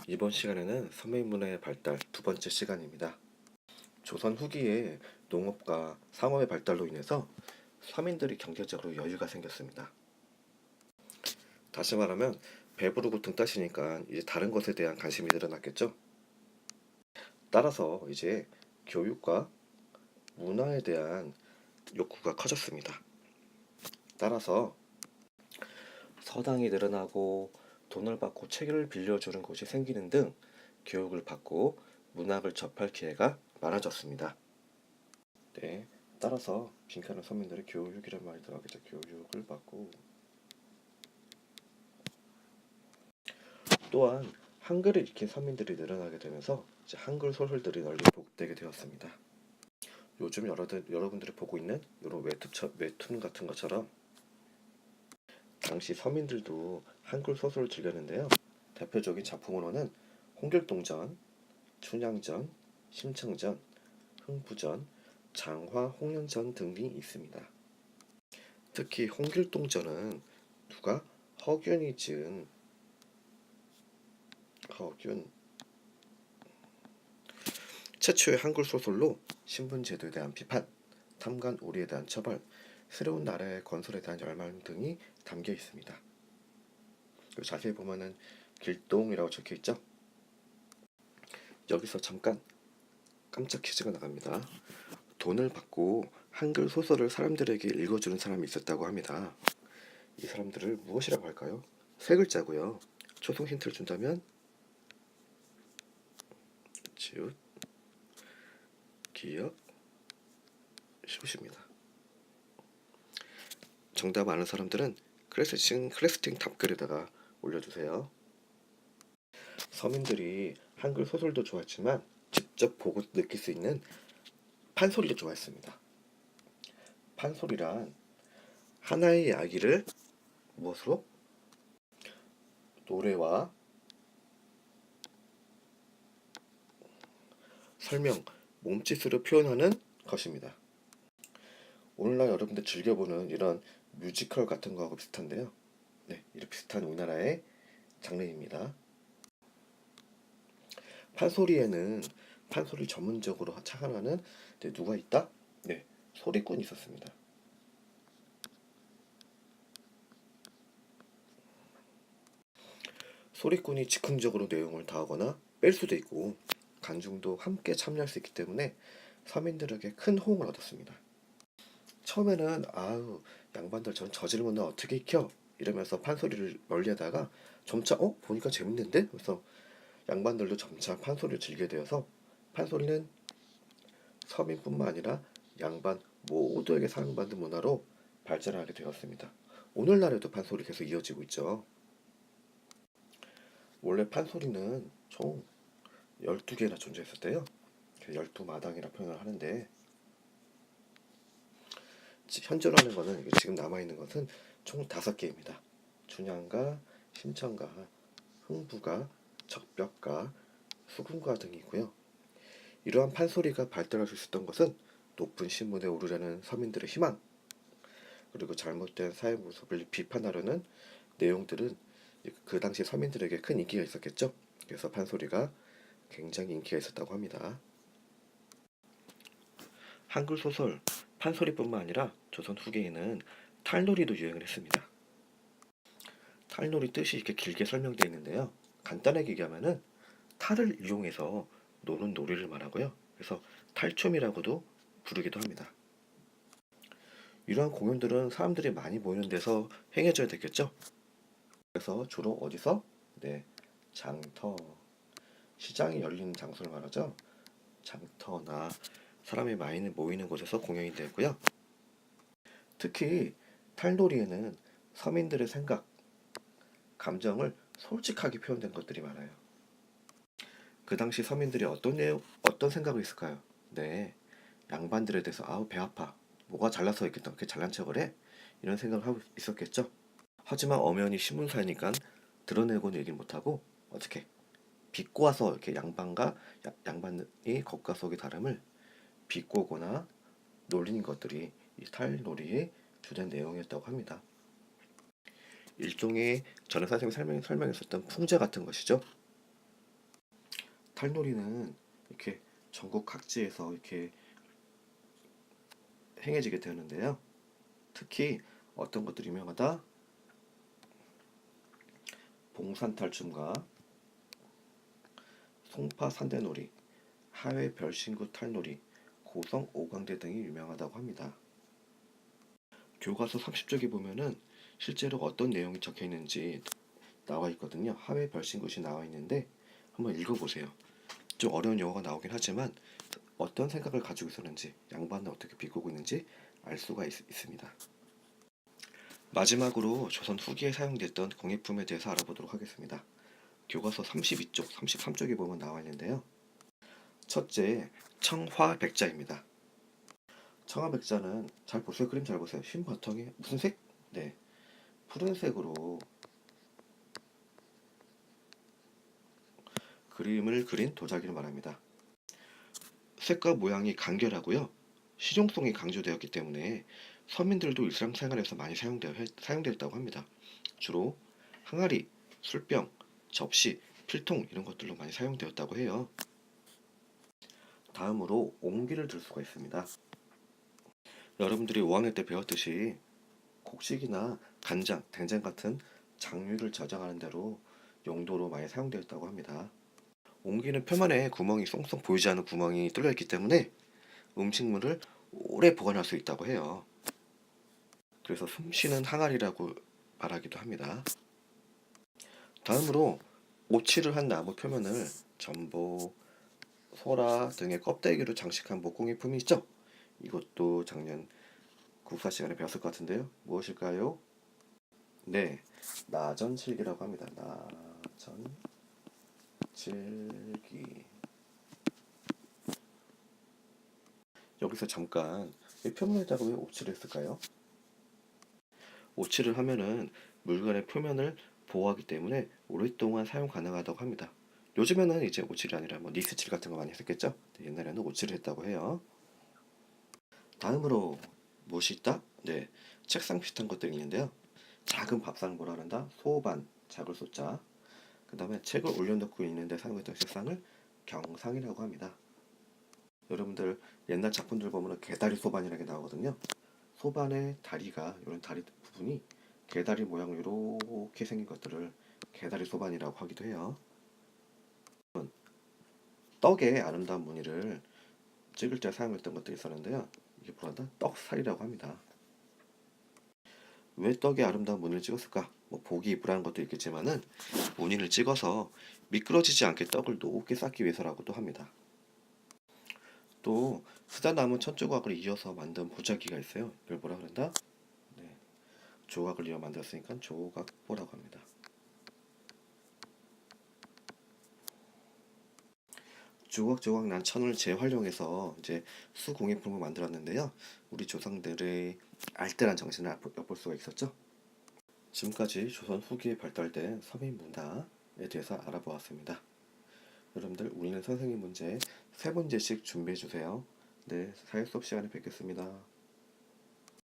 이번 시간에는 서민문화의 발달 두 번째 시간입니다. 조선 후기에 농업과 상업의 발달로 인해서 서민들이 경제적으로 여유가 생겼습니다. 다시 말하면 배부르고 등 따시니까 이제 다른 것에 대한 관심이 늘어났겠죠. 따라서 이제 교육과 문화에 대한 욕구가 커졌습니다. 따라서 서당이 늘어나고 돈을 받고 책을 빌려주는 곳이 생기는 등 교육을 받고 문학을 접할 기회가 많아졌습니다. 네, 따라서 빈칸은 서민들의 교육이란 말이 들어가겠죠. 교육을 받고 또한 한글을 익힌 서민들이 늘어나게 되면서 이제 한글 소설들이 널리 보급되게 되었습니다. 요즘 여러분들이 보고 있는 이런 웹툰 같은 것처럼 당시 서민들도 한글 소설을 즐겼는데요. 대표적인 작품으로는 홍길동전, 춘향전, 심청전, 흥부전, 장화, 홍련전 등이 있습니다. 특히 홍길동전은 누가? 허균이 지은 허균 최초의 한글 소설로 신분 제도에 대한 비판, 탐관 오리에 대한 처벌, 새로운 나라의 건설에 대한 열망 등이 담겨 있습니다. 자세히 보면은 길동이라고 적혀 있죠. 여기서 잠깐 깜짝 퀴즈가 나갑니다. 돈을 받고 한글 소설을 사람들에게 읽어주는 사람이 있었다고 합니다. 이 사람들을 무엇이라고 할까요? 세 글자고요. 초성 힌트를 준다면 지읒, 기역, 시옷입니다. 정답 아는 사람들은 클래스팅 답글에다가 올려주세요. 서민들이 한글 소설도 좋아했지만 직접 보고 느낄 수 있는 판소리도 좋아했습니다. 판소리란 하나의 이야기를 무엇으로? 노래와 설명, 몸짓으로 표현하는 것입니다. 오늘날 여러분들 즐겨보는 이런 뮤지컬 같은 거하고 비슷한데요. 네, 이렇게 비슷한 우리나라의 장르입니다. 판소리에는 판소리 전문적으로 착안하는 누가 있다? 네, 소리꾼이 있었습니다. 소리꾼이 즉흥적으로 내용을 다하거나 뺄 수도 있고 관중도 함께 참여할 수 있기 때문에 서민들에게 큰 호응을 얻었습니다. 처음에는 아우 양반들 전 저질문을 어떻게 익혀? 이러면서 판소리를 멀리하다가 점차 보니까 재밌는데? 그래서 양반들도 점차 판소리를 즐기게 되어서 판소리는 서민뿐만 아니라 양반 모두에게 사랑받는 문화로 발전하게 되었습니다. 오늘날에도 판소리 계속 이어지고 있죠. 원래 판소리는 총 12개나 존재했었대요. 12마당이라 표현을 하는데 현재로 하는 거는 지금 남아있는 것은 총 5개입니다. 춘향가, 심청가, 흥부가, 적벽가, 수군가 등이고요. 이러한 판소리가 발달할 수 있었던 것은 높은 신분에 오르려는 서민들의 희망, 그리고 잘못된 사회 모습을 비판하려는 내용들은 그 당시 서민들에게 큰 인기가 있었겠죠. 그래서 판소리가 굉장히 인기가 있었다고 합니다. 한글 소설 판소리뿐만 아니라 조선 후기에는 탈놀이도 유행을 했습니다. 탈놀이 뜻이 이렇게 길게 설명되어 있는데요. 간단하게 얘기하면은 탈을 이용해서 노는 놀이를 말하고요. 그래서 탈춤이라고도 부르기도 합니다. 이러한 공연들은 사람들이 많이 모이는 데서 행해져야 되겠죠. 그래서 주로 어디서? 네, 장터, 시장이 열리는 장소를 말하죠. 장터나 사람이 많이 모이는 곳에서 공연이 되고요. 특히 탈놀이에는 서민들의 생각, 감정을 솔직하게 표현된 것들이 많아요. 그 당시 서민들이 어떤 생각을 했을까요? 네, 양반들에 대해서 아우 배 아파, 뭐가 잘나서 이렇게 잘난 척을 해? 이런 생각을 하고 있었겠죠. 하지만 엄연히 신문사니까 드러내고는 얘기를 못하고 어떻게 비꼬아서 이렇게 양반이 겉과 속의 다름을 비꼬거나 놀리는 것들이 이 탈놀이의 주된 내용이었다고 합니다. 일종의 전에 선생님이 설명했었던 풍자 같은 것이죠. 탈놀이는 이렇게 전국 각지에서 이렇게 행해지게 되는데요. 특히 어떤 것들이 유명하다? 봉산탈춤과 송파산대놀이, 하회 별신구 탈놀이, 고성 오광대 등이 유명하다고 합니다. 교과서 30쪽에 보면은 실제로 어떤 내용이 적혀 있는지 나와 있거든요. 하회 별신굿이 나와 있는데 한번 읽어보세요. 좀 어려운 용어가 나오긴 하지만 어떤 생각을 가지고 있었는지, 양반은 어떻게 비꼬고 있는지 알 수가 있습니다. 마지막으로 조선 후기에 사용됐던 공예품에 대해서 알아보도록 하겠습니다. 교과서 32쪽, 33쪽에 보면 나와 있는데요. 첫째, 청화백자입니다. 청화백자는 잘 보세요. 그림 잘 보세요. 흰 바탕에 무슨 색? 네, 푸른색으로 그림을 그린 도자기를 말합니다. 색과 모양이 간결하고요. 실용성이 강조되었기 때문에 서민들도 일상생활에서 많이 사용되었다고 합니다. 주로 항아리, 술병, 접시, 필통 이런 것들로 많이 사용되었다고 해요. 다음으로 옹기를 들 수가 있습니다. 여러분들이 5학년 때 배웠듯이 곡식이나 간장, 된장 같은 장류를 저장하는 데로 용도로 많이 사용되었다고 합니다. 옹기는 표면에 구멍이 쏙쏙 보이지 않는 구멍이 뚫려 있기 때문에 음식물을 오래 보관할 수 있다고 해요. 그래서 숨쉬는 항아리라고 말하기도 합니다. 다음으로 오칠을 한 나무 표면을 전복, 소라 등의 껍데기로 장식한 목공예품이 있죠? 이것도 작년 국사 시간에 배웠을 것 같은데요. 무엇일까요? 네, 나전칠기라고 합니다. 나전칠기. 여기서 잠깐 이 표면에다가 왜 오칠을 했을까요? 오칠을 하면은 물건의 표면을 보호하기 때문에 오랫동안 사용 가능하다고 합니다. 요즘에는 이제 오칠이 아니라 뭐 니스칠 같은 거 많이 했겠죠? 옛날에는 오칠을 했다고 해요. 다음으로 무엇이 있다? 네, 책상 비슷한 것들이 있는데요. 작은 밥상을 뭐라 그런다? 소반, 작을 소자. 그 다음에 책을 올려놓고 있는데 사용했던 책상을 경상이라고 합니다. 여러분들 옛날 작품들 보면 개다리 소반이라는 게 나오거든요. 소반의 다리가, 이런 다리 부분이 개다리 모양으로 이렇게 생긴 것들을 개다리 소반이라고 하기도 해요. 떡의 아름다운 무늬를 찍을 때 사용했던 것들이 있었는데요. 이게 뭐란다? 떡살이라고 합니다. 왜 떡의 아름다운 무늬를 찍었을까? 뭐 보기 이쁘라는 것도 있겠지만은 무늬를 찍어서 미끄러지지 않게 떡을 높게 쌓기 위해서라고도 합니다. 또 스자나무 천조각을 이어서 만든 보자기가 있어요. 이걸 뭐라 그런다? 네, 조각을 이어 만들었으니까 조각보라고 합니다. 조각조각 난 천을 재활용해서 이제 수공예품을 만들었는데요. 우리 조상들의 알뜰한 정신을 엿볼 수가 있었죠. 지금까지 조선 후기에 발달된 서민 문화에 대해서 알아보았습니다. 여러분들 우리는 선생님 문제 3문제씩 준비해 주세요. 네, 사회 수업 시간에 뵙겠습니다.